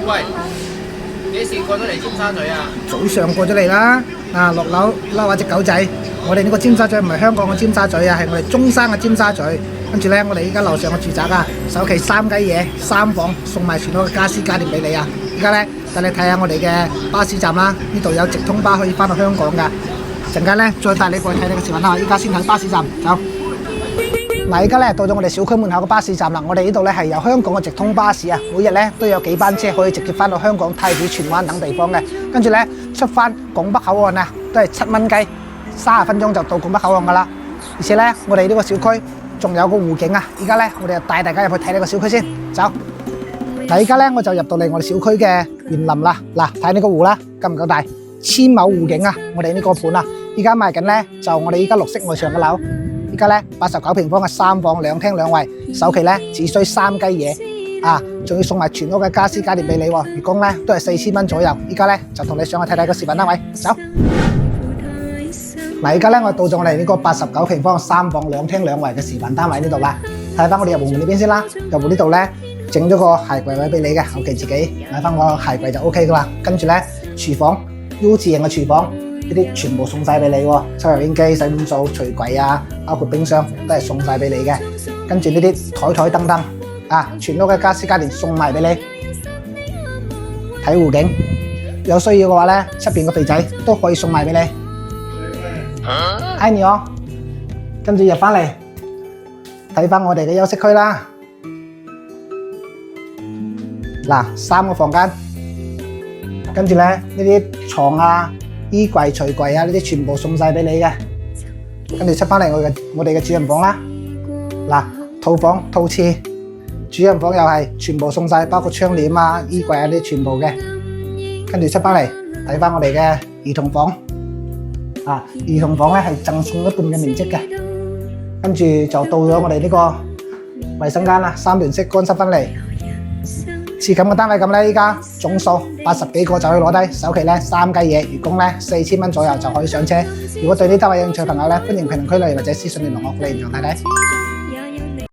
喂，幾時過咗嚟尖沙咀啊？早上過咗嚟啦，落樓撈下隻狗仔。我哋呢個尖沙咀唔係香港嘅尖沙咀啊，係我哋中山嘅尖沙咀。跟住呢，我哋依家樓上嘅住宅啊，首期3雞嘢3房，送埋全屋嘅家私家電俾你啊！依家呢，帶你睇下我哋嘅巴士站啦，呢度有直通巴可以翻到香港㗎。陣間呢，再帶你過去睇你個視頻啦。依家先睇巴士站，走。嗱，依家咧到咗我哋小區門口嘅巴士站啦。我哋呢度咧係由香港嘅直通巴士啊，每日咧都有幾班車可以直接翻到香港、太子、荃灣等地方嘅。跟住咧出翻拱北口岸啊，都係7蚊雞，30分鐘就到拱北口岸噶啦。而且咧，我哋呢個小區仲有個湖景啊。而家咧，我哋就帶大家入去睇呢個小區先，走。嗱，依家咧我就入到嚟我哋小區嘅園林啦。嗱，睇呢個湖啦，夠唔夠大？1000畝湖景啊！我哋呢個盤啊，依家賣緊咧就我哋依家綠色外牆嘅樓。依家咧89平方嘅3房2廳2衛，首期咧只需3雞嘢啊，仲要送埋全屋嘅家私家電俾你喎，月供咧都係4000蚊左右。依家咧就同你上去睇睇個視頻啦，喂，走！嗱，依家咧我到咗我哋呢個89平方3房2廳2衛嘅視頻單位呢度啦，睇翻我哋入戶門呢邊先啦。入戶呢度咧整咗個鞋櫃位俾你嘅，後期自己買翻個鞋櫃就 OK 噶啦。跟住咧廚房 U 字型嘅廚房。呢啲全部送晒俾你喎，抽油煙機、洗碗掃、櫥櫃啊，包括冰箱都係送晒俾你嘅。跟住呢啲台燈啊，全屋嘅家私家電送埋俾你。睇湖景，有需要嘅話咧，出邊個肥仔都可以送埋俾你。愛你哦。跟住入翻嚟，睇翻我哋嘅休息區啦。嗱，3個房間，跟住咧呢啲床啊、衣櫃、櫥櫃啊，呢啲全部送晒俾你嘅。跟住出翻嚟我哋嘅主人房啦。嗱，套房套廁，主人房又係全部送晒，包括窗簾啊、衣櫃啊呢啲全部嘅。跟住出翻嚟睇翻我哋嘅兒童房。啊，兒童房咧係贈送1半嘅面積嘅。跟住就到咗我哋呢個衛生間啦，3聯式乾濕分離。似咁嘅單位咁咧，依家總數80幾個就可以攞低，首期咧3雞嘢，月供咧4000蚊左右就可以上車。如果對呢單位有興趣嘅朋友咧，歡迎評論區留言或者私信聯絡我，嚟唔同睇睇。